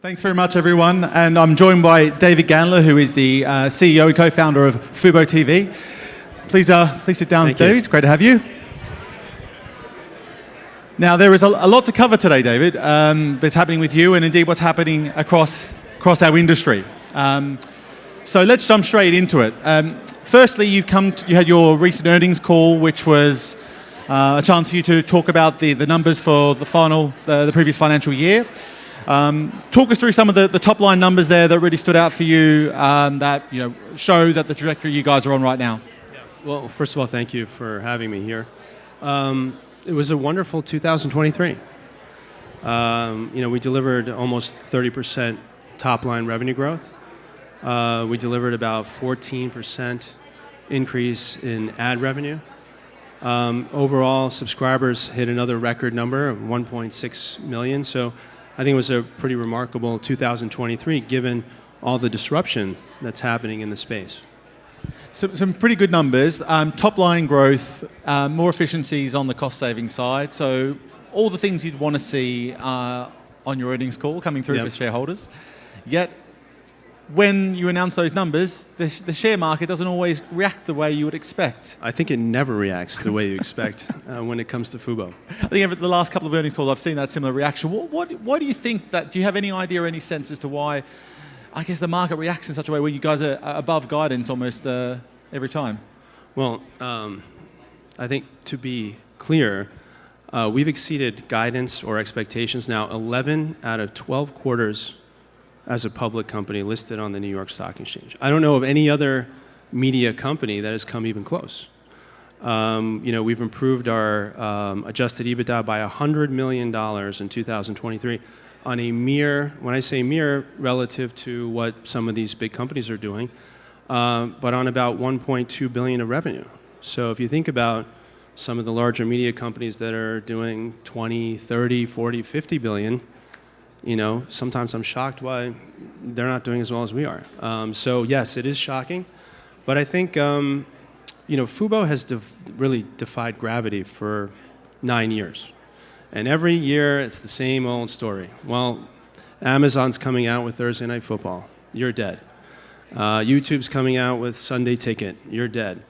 Thanks very much, everyone. And I'm joined by David Gandler, who is the CEO and co-founder of Fubo TV. Please sit down, David. Great to have you. Now, there is a lot to cover today, David. That's happening with you, and indeed what's happening across our industry. So let's jump straight into it. Firstly, you had your recent earnings call, which was a chance for you to talk about the numbers for the previous financial year. Talk us through some of the top line numbers there that really stood out for you, that show that the trajectory you guys are on right now. Yeah. Well, first of all, thank you for having me here. It was a wonderful 2023. We delivered almost 30% top line revenue growth. We delivered about 14% increase in ad revenue. Overall, subscribers hit another record number of 1.6 million. So I think it was a pretty remarkable 2023, given all the disruption that's happening in the space. Some pretty good numbers. Top line growth, more efficiencies on the cost saving side. So all the things you'd want to see on your earnings call coming through for shareholders. Yet, when you announce those numbers, the share market doesn't always react the way you would expect. I think it never reacts the way you expect when it comes to Fubo. I think over the last couple of earnings calls, I've seen that similar reaction. What do you think do you have any idea or any sense as to why, I guess, the market reacts in such a way where you guys are above guidance almost every time? Well, I think to be clear, we've exceeded guidance or expectations now 11 out of 12 quarters as a public company listed on the New York Stock Exchange. I don't know of any other media company that has come even close. We've improved our adjusted EBITDA by $100 million in 2023 on a mere, when I say mere, relative to what some of these big companies are doing, but on about 1.2 billion of revenue. So if you think about some of the larger media companies that are doing 20, 30, 40, 50 billion, sometimes I'm shocked why they're not doing as well as we are. So yes, it is shocking, but I think Fubo has really defied gravity for 9 years, and every year it's the same old story. Well, Amazon's coming out with Thursday Night Football, you're dead. YouTube's coming out with Sunday Ticket, you're dead.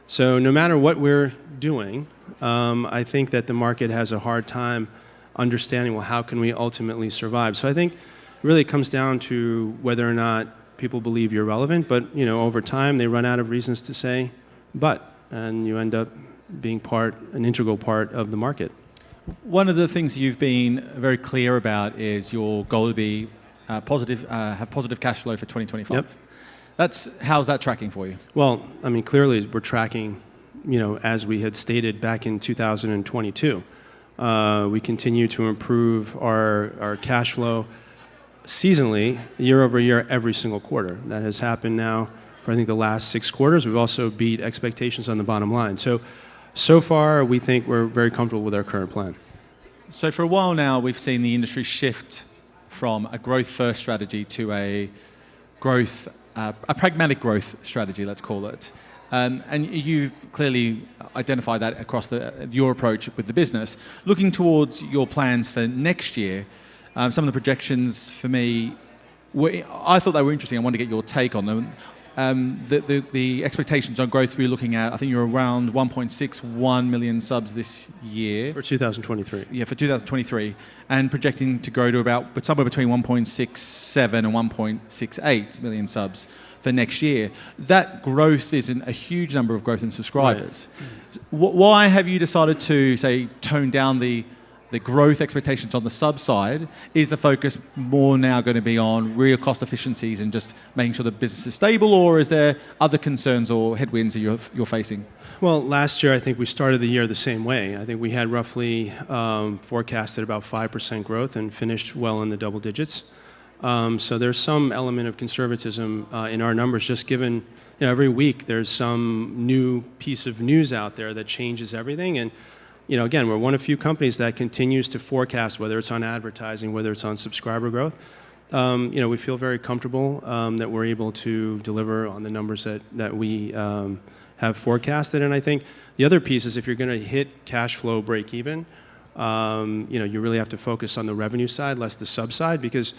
So no matter what we're doing, I think that the market has a hard time understanding, well, how can we ultimately survive? So I think really it comes down to whether or not people believe you're relevant, but over time they run out of reasons to say but, and you end up being an integral part of the market. One of the things you've been very clear about is your goal to be have positive cash flow for 2025. Yep. How's that tracking for you? Well, I mean, clearly we're tracking, as we had stated back in 2022. We continue to improve our cash flow seasonally, year over year, every single quarter. That has happened now for, I think, the last 6 quarters. We've also beat expectations on the bottom line. So far, we think we're very comfortable with our current plan. So for a while now, we've seen the industry shift from a growth-first strategy to a pragmatic growth strategy, let's call it. And you've clearly identified that across your approach with the business. Looking towards your plans for next year, some of the projections for me, I thought they were interesting. I wanted to get your take on them. The expectations on growth we're looking at, I think you're around 1.61 million subs this year. For 2023. Yeah, for 2023. And projecting to grow to somewhere between 1.67 and 1.68 million subs for next year. That growth isn't a huge number of growth in subscribers. Right. Why have you decided to, say, tone down the growth expectations on the sub side? Is the focus more now going to be on real cost efficiencies and just making sure the business is stable, or is there other concerns or headwinds that you're facing? Well, last year I think we started the year the same way. I think we had roughly forecasted about 5% growth and finished well in the double digits. So there's some element of conservatism in our numbers, just given every week there's some new piece of news out there that changes everything. And again, we're one of few companies that continues to forecast, whether it's on advertising, whether it's on subscriber growth. We feel very comfortable that we're able to deliver on the numbers that we have forecasted. And I think the other piece is if you're going to hit cash flow break even, you really have to focus on the revenue side, less the sub side, because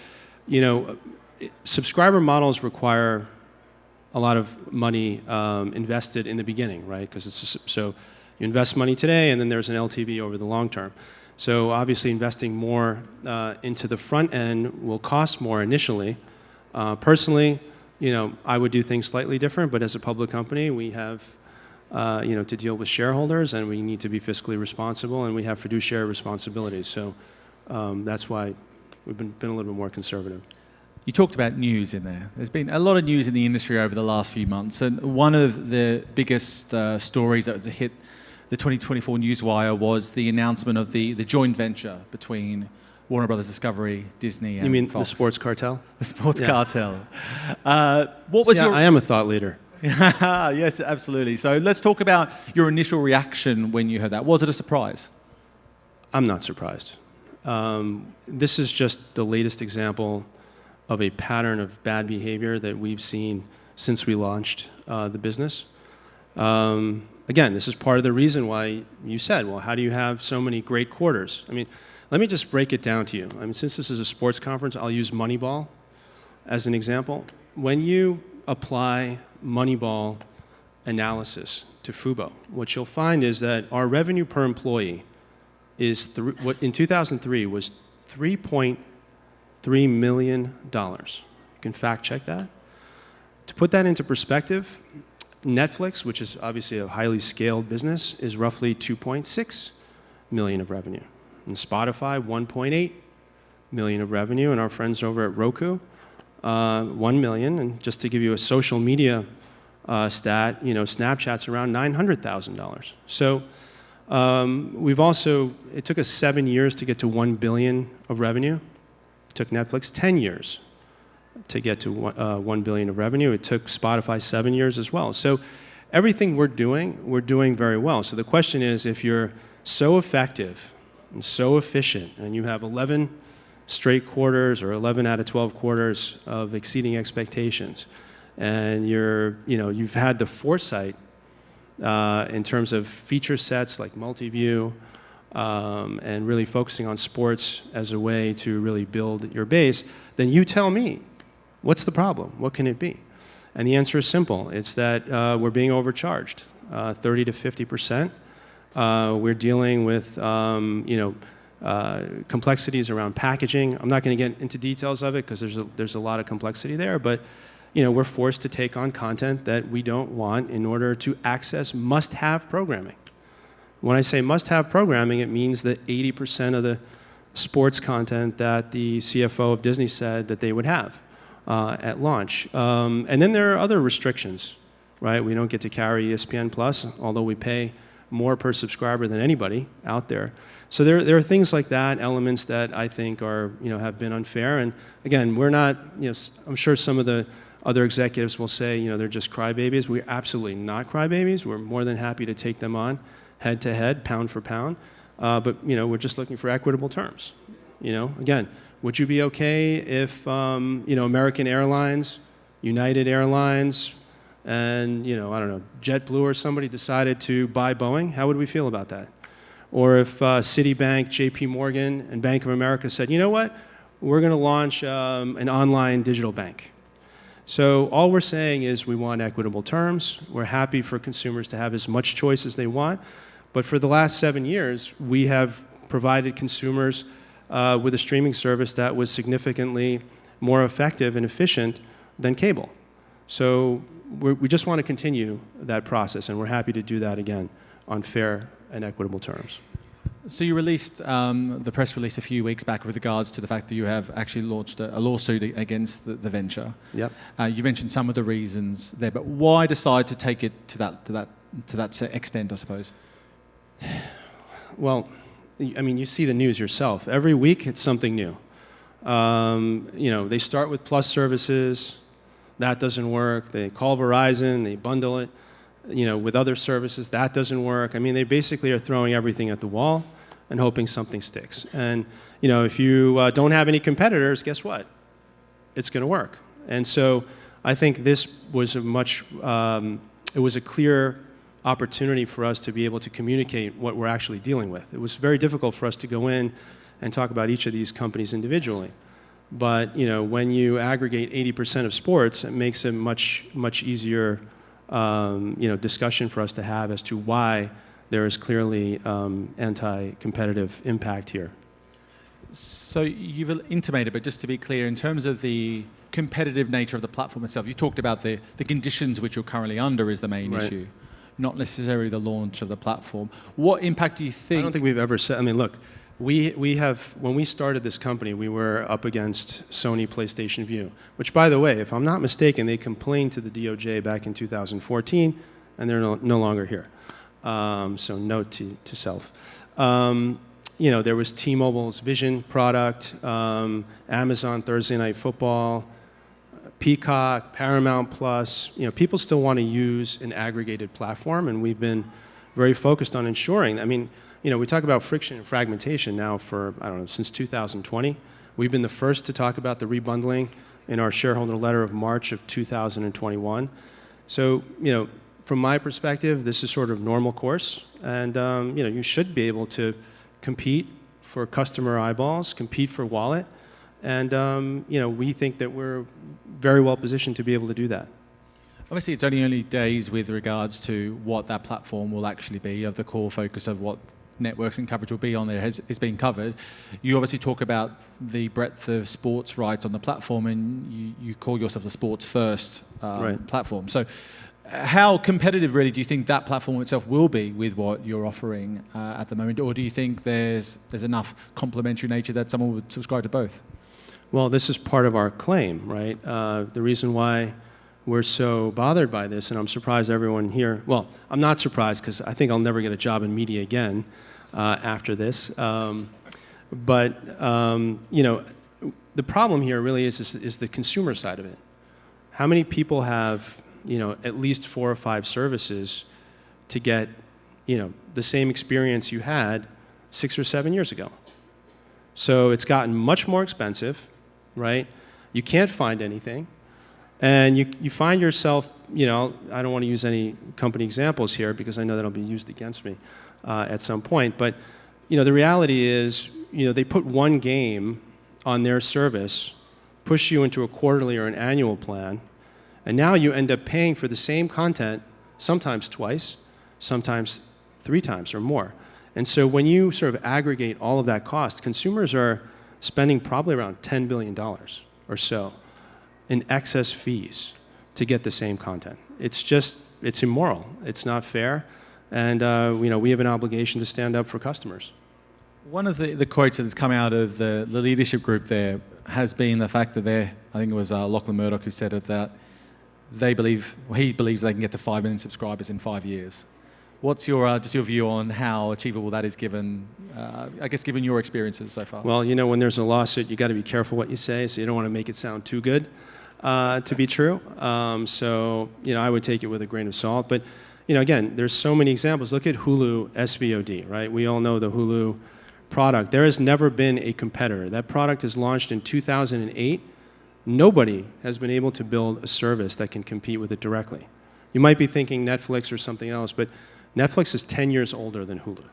subscriber models require a lot of money invested in the beginning, right? Because so you invest money today, and then there's an LTV over the long term. So obviously, investing more into the front end will cost more initially. Personally, I would do things slightly different, but as a public company, we have to deal with shareholders, and we need to be fiscally responsible, and we have fiduciary responsibilities. So that's why we've been a little bit more conservative. You talked about news in there. There's been a lot of news in the industry over the last few months, and one of the biggest stories that was a hit the 2024 Newswire was the announcement of the joint venture between Warner Brothers Discovery, Disney, and You mean Fox. the sports cartel? The sports cartel. What was I am a thought leader. Yes, absolutely. So let's talk about your initial reaction when you heard that. Was it a surprise? I'm not surprised. This is just the latest example of a pattern of bad behavior that we've seen since we launched the business. Again, this is part of the reason why you said, well, how do you have so many great quarters? I mean, let me just break it down to you. I mean, since this is a sports conference, I'll use Moneyball as an example. When you apply Moneyball analysis to Fubo, what you'll find is that our revenue per employee is in 2003 was $3.3 million. You can fact check that. To put that into perspective, Netflix, which is obviously a highly scaled business, is roughly 2.6 million of revenue. And Spotify, 1.8 million of revenue. And our friends over at Roku, 1 million. And just to give you a social media stat, Snapchat's around $900,000. So it took us 7 years to get to 1 billion of revenue. It took Netflix 10 years to get to 1 billion of revenue. It took Spotify 7 years as well. So everything we're doing very well. So the question is, if you're so effective and so efficient, and you have 11 straight quarters or 11 out of 12 quarters of exceeding expectations, and you've had the foresight in terms of feature sets like multi-view, and really focusing on sports as a way to really build your base, then you tell me, what's the problem? What can it be? And the answer is simple. It's that we're being overcharged, 30 to 50%. We're dealing with complexities around packaging. I'm not going to get into details of it because there's a lot of complexity there, but we're forced to take on content that we don't want in order to access must-have programming. When I say must-have programming, it means that 80% of the sports content that the CFO of Disney said that they would have at launch. And then there are other restrictions, right? We don't get to carry ESPN Plus, although we pay more per subscriber than anybody out there. So there are things like that, elements that I think are, have been unfair. And again, we're not, I'm sure some of the other executives will say, they're just crybabies. We're absolutely not crybabies. We're more than happy to take them on head to head, pound for pound. But we're just looking for equitable terms. Again, would you be okay if American Airlines, United Airlines, and I don't know, JetBlue or somebody decided to buy Boeing? How would we feel about that? Or if Citibank, JP Morgan, and Bank of America said, you know what, we're going to launch an online digital bank. So all we're saying is we want equitable terms. We're happy for consumers to have as much choice as they want. But for the last 7 years, we have provided consumers with a streaming service that was significantly more effective and efficient than cable. So we just want to continue that process, and we're happy to do that again on fair and equitable terms. So you released the press release a few weeks back with regards to the fact that you have actually launched a lawsuit against the venture. Yep. You mentioned some of the reasons there, but why decide to take it to that extent, I suppose? Well, I mean, you see the news yourself. Every week, it's something new. They start with Plus services. That doesn't work. They call Verizon. They bundle it, with other services. That doesn't work. I mean, they basically are throwing everything at the wall and hoping something sticks. And, if you don't have any competitors, guess what? It's going to work. And so I think this was it was a clear opportunity for us to be able to communicate what we're actually dealing with. It was very difficult for us to go in and talk about each of these companies individually. But when you aggregate 80% of sports, it makes a much easier discussion for us to have as to why there is clearly anti-competitive impact here. So you've intimated, but just to be clear, in terms of the competitive nature of the platform itself, you talked about the conditions which you're currently under is the main issue, not necessarily the launch of the platform. What impact do you think? I don't think we've ever said, I mean, look, we have, when we started this company, we were up against Sony PlayStation Vue, which, by the way, if I'm not mistaken, they complained to the DOJ back in 2014, and they're no longer here. So note to self. There was T-Mobile's Vision product, Amazon Thursday Night Football, Peacock, Paramount Plus. People still want to use an aggregated platform, and we've been very focused on ensuring. I mean, we talk about friction and fragmentation now for, I don't know, since 2020. We've been the first to talk about the rebundling in our shareholder letter of March of 2021. So, from my perspective, this is sort of normal course, and you should be able to compete for customer eyeballs, compete for wallet, and we think that we're very well positioned to be able to do that. Obviously, it's only days with regards to what that platform will actually be, of the core focus of what networks and coverage will be on there is being covered. You obviously talk about the breadth of sports rights on the platform, and you call yourself the sports first platform. So how competitive really do you think that platform itself will be with what you're offering at the moment? Or do you think there's enough complementary nature that someone would subscribe to both? Well, this is part of our claim, right? The reason why we're so bothered by this, and I'm surprised everyone here, well, I'm not surprised because I think I'll never get a job in media again after this. But the problem here really is the consumer side of it. How many people have at least 4 or 5 services to get, the same experience you had 6 or 7 years ago? So it's gotten much more expensive, right? You can't find anything. And you find yourself, I don't want to use any company examples here because I know that'll be used against me at some point. But, the reality is, they put one game on their service, push you into a quarterly or an annual plan, and now you end up paying for the same content sometimes twice, sometimes 3 times or more. And so when you sort of aggregate all of that cost, consumers are spending probably around $10 billion or so in excess fees to get the same content. It's immoral. It's not fair. And we have an obligation to stand up for customers. One of the quotes that's come out of the leadership group there has been the fact that I think it was Lachlan Murdoch who said it, that he believes they can get to 5 million subscribers in 5 years. What's your view on how achievable that is given your experiences so far? Well, when there's a lawsuit, you got to be careful what you say, so you don't want to make it sound too good to be true. So, I would take it with a grain of salt. But, again, there's so many examples. Look at Hulu SVOD, right? We all know the Hulu product. There has never been a competitor. That product is launched in 2008. Nobody has been able to build a service that can compete with it directly. You might be thinking Netflix or something else, but Netflix is 10 years older than Hulu.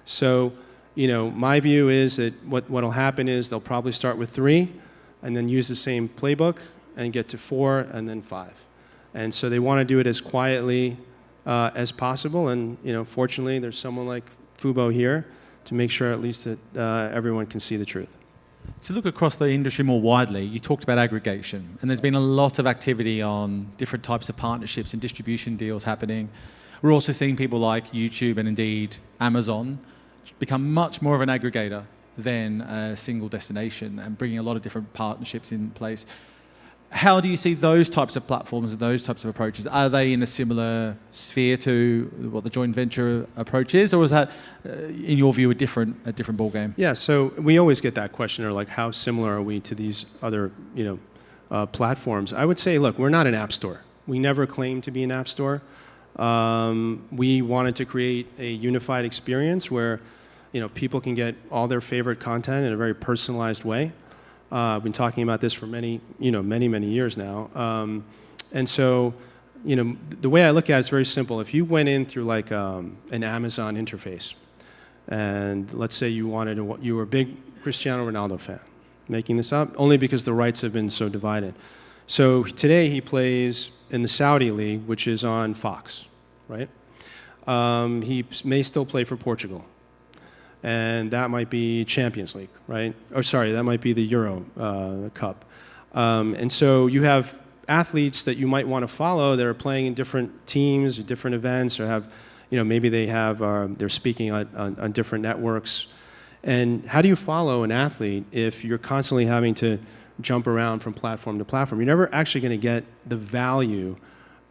So, my view is that what will happen is they'll probably start with 3 and then use the same playbook and get to 4 and then 5. And so they want to do it as quietly as possible. And, fortunately, there's someone like Fubo here to make sure at least that everyone can see the truth. To look across the industry more widely, you talked about aggregation, and there's been a lot of activity on different types of partnerships and distribution deals happening. We're also seeing people like YouTube and indeed Amazon become much more of an aggregator than a single destination and bringing a lot of different partnerships in place. How do you see those types of platforms and those types of approaches? Are they in a similar sphere to what the joint venture approach is, or is that, in your view, a different ballgame? Yeah, so we always get that question, or like, how similar are we to these other, platforms? I would say, look, we're not an app store. We never claimed to be an app store. We wanted to create a unified experience where, people can get all their favorite content in a very personalized way. I've been talking about this for many years now. And so, the way I look at it is very simple. If you went in through like an Amazon interface, and let's say you were a big Cristiano Ronaldo fan, making this up, only because the rights have been so divided. So today he plays in the Saudi League, which is on Fox, right? He may still play for Portugal, and that might be Champions League, right? Or sorry, that might be the Euro Cup. And so you have athletes that you might want to follow that are playing in different teams or different events, or have, maybe they have, they're speaking on different networks. And how do you follow an athlete if you're constantly having to jump around from platform to platform? You're never actually going to get the value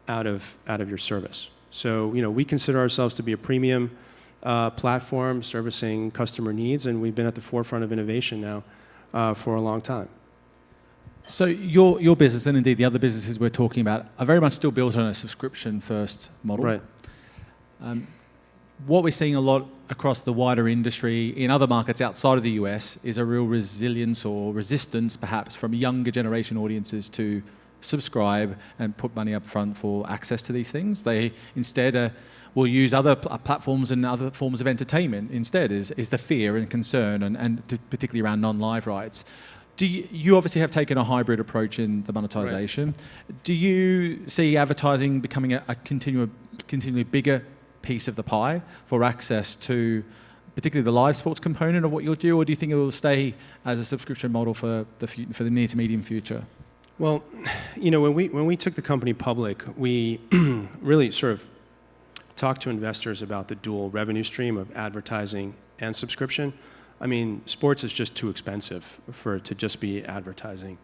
out of your service. So, we consider ourselves to be a premium platform servicing customer needs, and we've been at the forefront of innovation now for a long time. So your business, and indeed the other businesses we're talking about, are very much still built on a subscription-first model. Right. What we're seeing a lot across the wider industry in other markets outside of the US is a real resilience or resistance, perhaps, from younger generation audiences to subscribe and put money up front for access to these things. They instead will use other platforms and other forms of entertainment instead, is the fear and concern, and particularly around non-live rights. You obviously have taken a hybrid approach in the monetization. Right. Do you see advertising becoming a continually bigger piece of the pie for access to particularly the live sports component of what you'll do, or do you think it will stay as a subscription model for the near to medium future? Well, when we took the company public, we really sort of talked to investors about the dual revenue stream of advertising and subscription. I mean, sports is just too expensive for it to just be advertising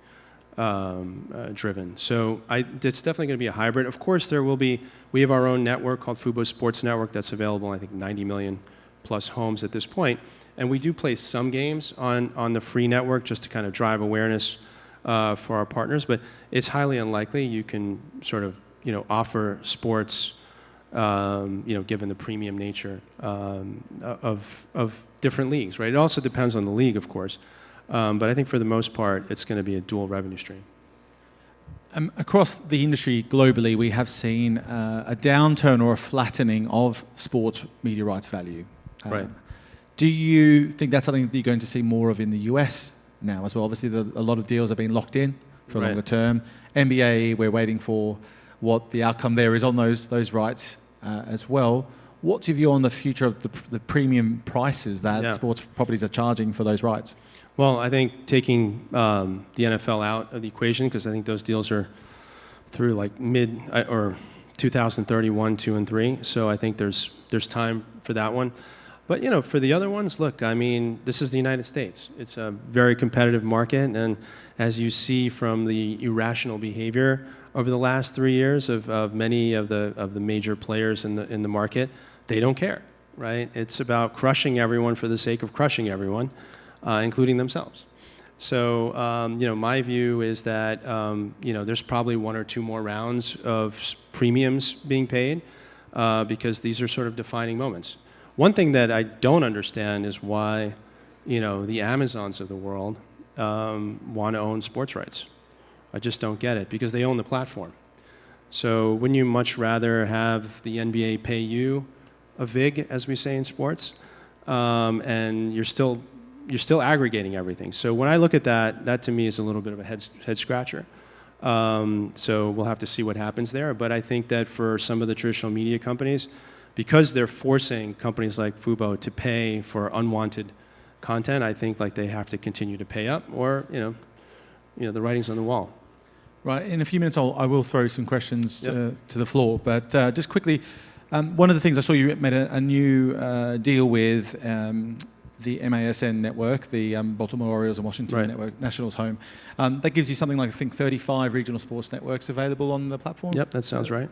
driven. So it's definitely going to be a hybrid. Of course, we have our own network called Fubo Sports Network that's available, I think, 90 million plus homes at this point. And we do play some games on the free network just to kind of drive awareness for our partners. But it's highly unlikely you can sort of, offer sports, given the premium nature of different leagues, right? It also depends on the league, of course. But I think for the most part, it's going to be a dual revenue stream. Across the industry globally, we have seen a downturn or a flattening of sports media rights value. Right. Do you think that's something that you're going to see more of in the US now as well? Obviously, a lot of deals have been locked in for longer term. NBA, we're waiting for what the outcome there is on those rights as well. What's your view on the future of the premium prices that sports properties are charging for those rights? Well, I think taking the NFL out of the equation, because I think those deals are through like mid or 2031, 2, and 3. So I think there's time for that one. But for the other ones, look, I mean, this is the United States. It's a very competitive market, and as you see from the irrational behavior over the last 3 years of many of the major players in the market, they don't care, right? It's about crushing everyone for the sake of crushing everyone, including themselves. So, my view is that, there's probably 1 or 2 more rounds of premiums being paid because these are sort of defining moments. One thing that I don't understand is why, the Amazons of the world want to own sports rights. I just don't get it, because they own the platform. So wouldn't you much rather have the NBA pay you a vig, as we say in sports, and you're still aggregating everything? So when I look at that to me is a little bit of a head scratcher. So we'll have to see what happens there. But I think that for some of the traditional media companies, because they're forcing companies like Fubo to pay for unwanted content, I think like they have to continue to pay up, or the writing's on the wall. Right. In a few minutes, I will throw some questions to the floor. But just quickly, one of the things I saw you made a new deal with the MASN network, the Baltimore Orioles and Washington Network, Nationals home. That gives you something like, I think, 35 regional sports networks available on the platform. Yep, that sounds right.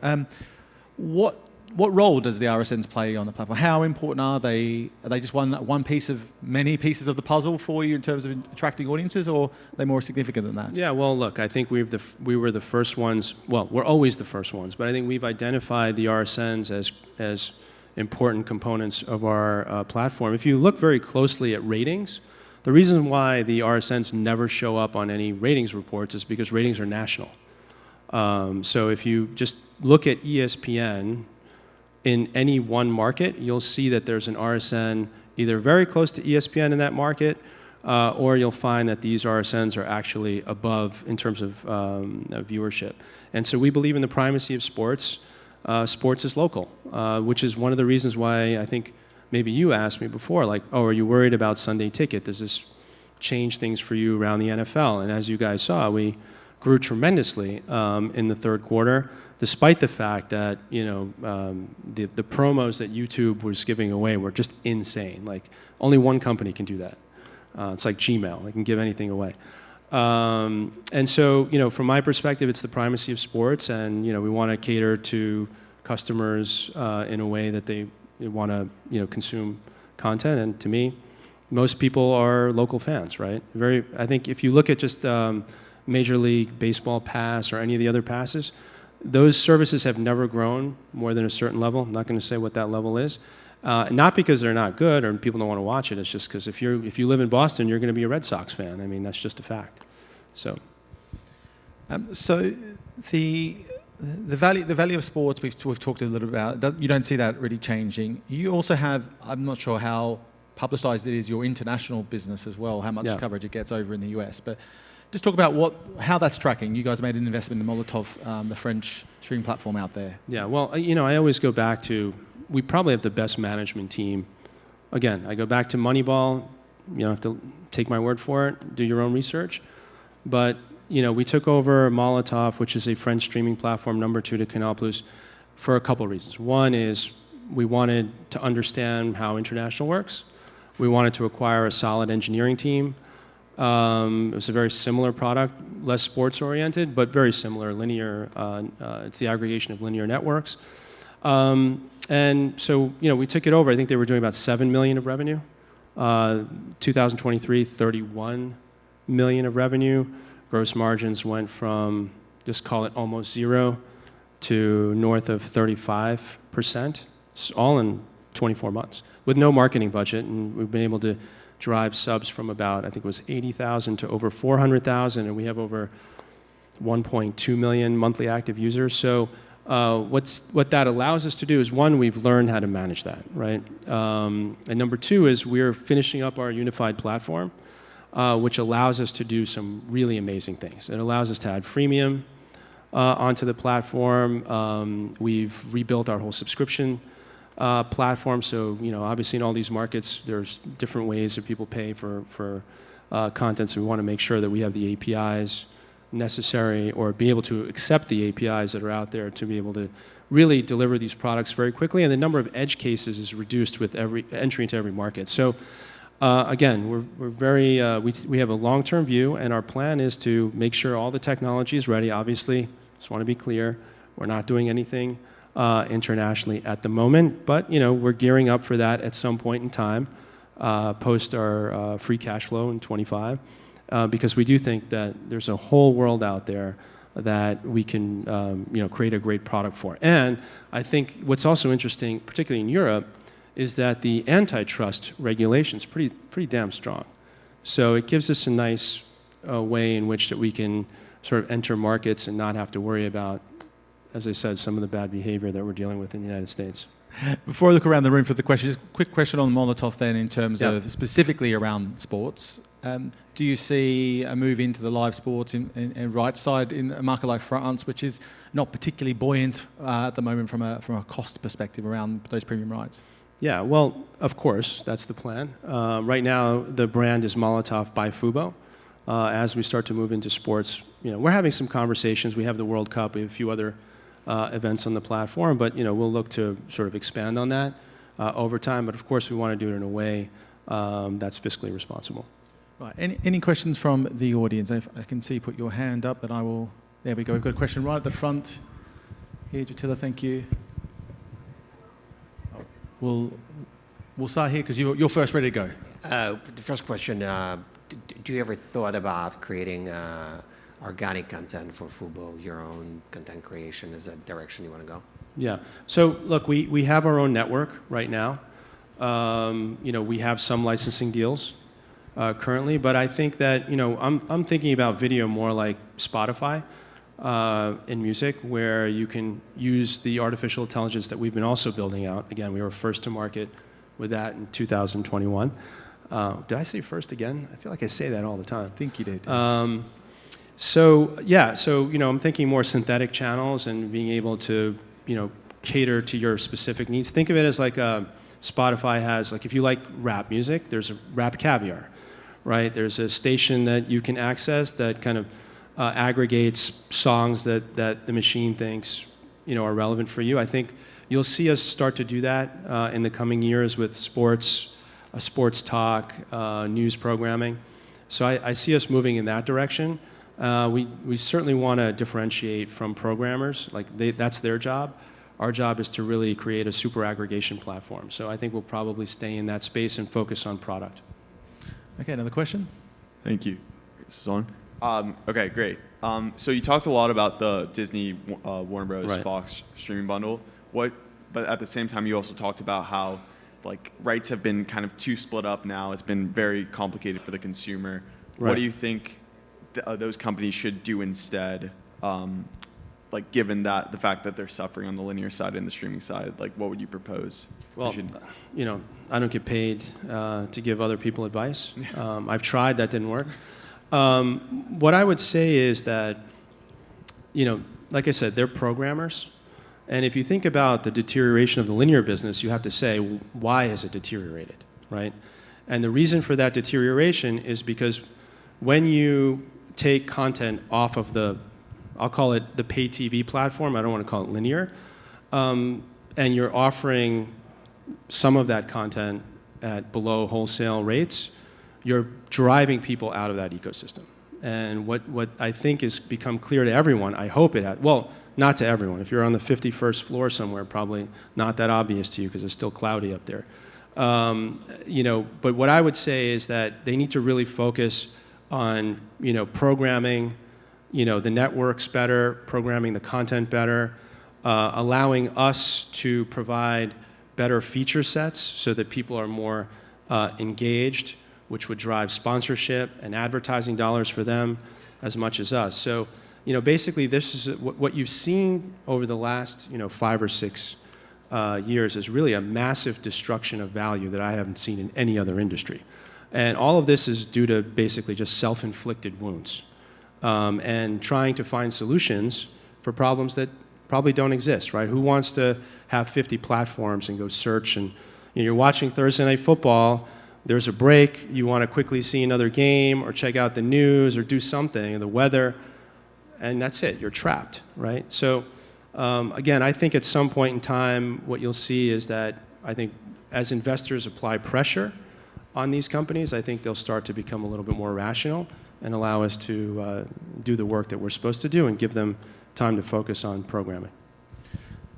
What role does the RSNs play on the platform? How important are they? Are they just one piece of many pieces of the puzzle for you in terms of attracting audiences, or are they more significant than that? Yeah, well, look, I think we were the first ones. Well, we're always the first ones, but I think we've identified the RSNs as important components of our platform. If you look very closely at ratings, the reason why the RSNs never show up on any ratings reports is because ratings are national. So if you just look at ESPN, in any one market, you'll see that there's an RSN either very close to ESPN in that market, or you'll find that these RSNs are actually above in terms of viewership. And so we believe in the primacy of sports. Sports is local, which is one of the reasons why I think maybe you asked me before, like, oh, are you worried about Sunday Ticket? Does this change things for you around the NFL? And as you guys saw, we grew tremendously in the third quarter, despite the fact that the promos that YouTube was giving away were just insane. Like, only one company can do that. It's like Gmail; they can give anything away. And so, from my perspective, it's the primacy of sports, and we want to cater to customers in a way that they want to consume content. And to me, most people are local fans, right? I think if you look at just Major League Baseball Pass or any of the other passes, those services have never grown more than a certain level. I'm not going to say what that level is. Not because they're not good or people don't want to watch it. It's just because if you live in Boston, you're going to be a Red Sox fan. I mean, that's just a fact. So the value of sports we've talked a little about. You don't see that really changing. You also have, I'm not sure how publicized it is, your international business as well, how much coverage it gets over in the US. But just talk about how that's tracking. You guys made an investment in Molotov, the French streaming platform out there. Yeah, well, I always go back to, we probably have the best management team. Again, I go back to Moneyball. You don't have to take my word for it. Do your own research. But we took over Molotov, which is a French streaming platform, number 2 to Canal+, for a couple of reasons. One is we wanted to understand how international works. We wanted to acquire a solid engineering team. It was a very similar product, less sports-oriented, but very similar, linear. It's the aggregation of linear networks. And so, we took it over. I think they were doing about $7 million of revenue. 2023, $31 million of revenue. Gross margins went from, just call it almost zero, to north of 35%, all in 24 months, with no marketing budget. And we've been able to drive subs from about, I think it was 80,000 to over 400,000, and we have over 1.2 million monthly active users. So what that allows us to do is, one, we've learned how to manage that, right? And number 2 is we're finishing up our unified platform, which allows us to do some really amazing things. It allows us to add freemium onto the platform. We've rebuilt our whole subscription platform. So, obviously in all these markets, there's different ways that people pay for content. So we want to make sure that we have the APIs necessary, or be able to accept the APIs that are out there to be able to really deliver these products very quickly. And the number of edge cases is reduced with every entry into every market. So again, we're very, we have a long-term view, and our plan is to make sure all the technology is ready. Obviously, just want to be clear, we're not doing anything internationally at the moment, but we're gearing up for that at some point in time, post our free cash flow in 25, because we do think that there's a whole world out there that we can create a great product for. And I think what's also interesting, particularly in Europe, is that the antitrust regulation is pretty damn strong. So it gives us a nice way in which that we can sort of enter markets and not have to worry about, as I said, some of the bad behavior that we're dealing with in the United States. Before I look around the room for the questions, quick question on Molotov then, in terms of specifically around sports. Do you see a move into the live sports in right side in a market like France, which is not particularly buoyant at the moment from a cost perspective around those premium rights? Yeah, well, of course, that's the plan. Right now, the brand is Molotov by Fubo. As we start to move into sports, we're having some conversations. We have the World Cup, we have a few other events on the platform, but we'll look to sort of expand on that over time. But of course, we want to do it in a way that's fiscally responsible. Right. Any questions from the audience? If I can see you put your hand up, then I will. There we go. We've got a question right at the front. Here, Jatila, thank you. We'll start here because you're first ready to go. The first question, do you ever thought about creating organic content for Fubo, your own content creation? Is that direction you want to go? Yeah. So look, we have our own network right now. We have some licensing deals currently, but I think that I'm thinking about video more like Spotify in music, where you can use the artificial intelligence that we've been also building out. Again, we were first to market with that in 2021. Did I say first again? I feel like I say that all the time. I think you did. So I'm thinking more synthetic channels and being able to, cater to your specific needs. Think of it as like Spotify has, like if you like rap music, there's a Rap Caviar, right? There's a station that you can access that kind of aggregates songs that the machine thinks, are relevant for you. I think you'll see us start to do that in the coming years with sports talk, news programming. So I see us moving in that direction. We certainly want to differentiate from programmers. That's their job. Our job is to really create a super aggregation platform. So I think we'll probably stay in that space and focus on product. Okay, another question? Thank you. This is on. Okay, great. So you talked a lot about the Disney, Warner Bros. Right. Fox streaming bundle. But at the same time, you also talked about how rights have been kind of too split up now. It's been very complicated for the consumer. Right. What do you think those companies should do instead? Given that the fact that they're suffering on the linear side and the streaming side, what would you propose? Well, I don't get paid to give other people advice. I've tried, that didn't work. What I would say is that, like I said, they're programmers. And if you think about the deterioration of the linear business, you have to say, why has it deteriorated, right? And the reason for that deterioration is because when you take content off of I'll call it the pay TV platform, I don't want to call it linear, and you're offering some of that content at below wholesale rates, you're driving people out of that ecosystem. And what I think has become clear to everyone, I hope it has, well, not to everyone. If you're on the 51st floor somewhere, probably not that obvious to you because it's still cloudy up there. But what I would say is that they need to really focus on, programming, the networks better, programming the content better, allowing us to provide better feature sets so that people are more engaged, which would drive sponsorship and advertising dollars for them as much as us. So, basically this is what you've seen over the last, 5 or 6 years is really a massive destruction of value that I haven't seen in any other industry. And all of this is due to basically just self-inflicted wounds. And trying to find solutions for problems that probably don't exist, right? Who wants to have 50 platforms and go search and you're watching Thursday Night Football, there's a break, you want to quickly see another game or check out the news or do something, or the weather, and that's it, you're trapped, right? So again, I think at some point in time, what you'll see is that I think as investors apply pressure on these companies, I think they'll start to become a little bit more rational and allow us to do the work that we're supposed to do and give them time to focus on programming.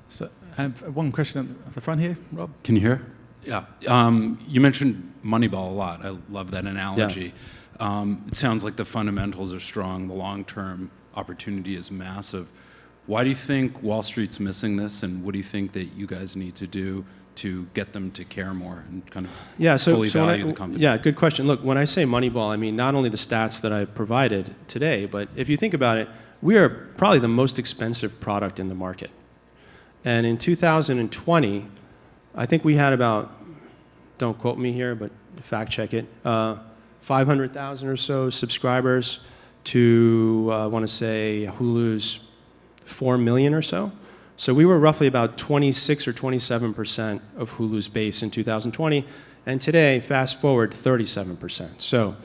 So I have one question at the front here, Rob. Can you hear? Yeah. You mentioned Moneyball a lot. I love that analogy. Yeah. It sounds like the fundamentals are strong. The long-term opportunity is massive. Why do you think Wall Street's missing this, and what do you think that you guys need to do to get them to care more and kind of fully value the company? Yeah, good question. Look, when I say Moneyball, I mean not only the stats that I provided today, but if you think about it, we are probably the most expensive product in the market. And in 2020, I think we had about, don't quote me here, but fact check it, 500,000 or so subscribers to, I want to say, Hulu's 4 million or so. So we were roughly about 26 or 27% of Hulu's base in 2020, and today, fast forward, 37%. So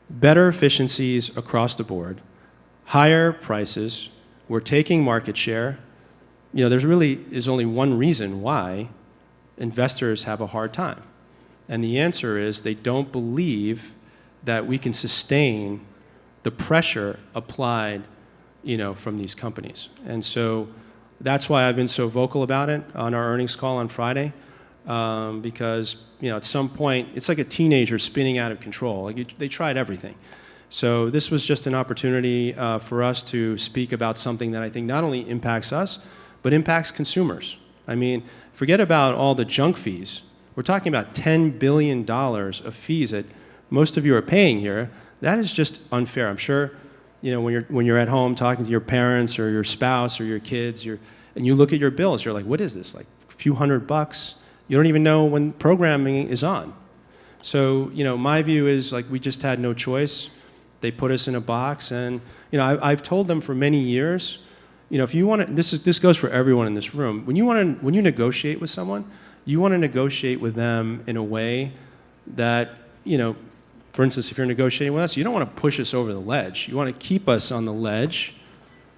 better efficiencies across the board, higher prices, we're taking market share. There's really is only one reason why investors have a hard time. And the answer is they don't believe that we can sustain the pressure applied, from these companies. And so that's why I've been so vocal about it on our earnings call on Friday, because, at some point, it's like a teenager spinning out of control. They tried everything. So this was just an opportunity for us to speak about something that I think not only impacts us, but impacts consumers. I mean, forget about all the junk fees. We're talking about $10 billion of fees that most of you are paying here. That is just unfair. I'm sure, when you're at home talking to your parents or your spouse or your kids, and you look at your bills, you're like, what is this? Like a few $100? You don't even know when programming is on. So, my view is like we just had no choice. They put us in a box, and I've told them for many years, if you want to, this goes for everyone in this room. When you negotiate with someone, you want to negotiate with them in a way that, for instance, if you're negotiating with us, you don't want to push us over the ledge. You want to keep us on the ledge,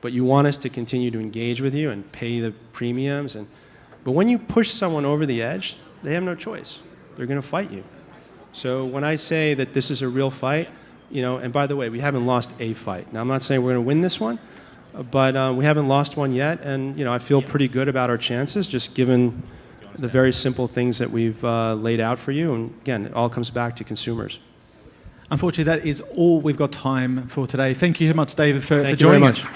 but you want us to continue to engage with you and pay the premiums. But when you push someone over the edge, they have no choice. They're going to fight you. So when I say that this is a real fight, and by the way, we haven't lost a fight. Now, I'm not saying we're going to win this one, but we haven't lost one yet. And, I feel pretty good about our chances, just given the very simple things that we've laid out for you. And again, it all comes back to consumers. Unfortunately, that is all we've got time for today. Thank you very much, David, for Thank you joining very us. much.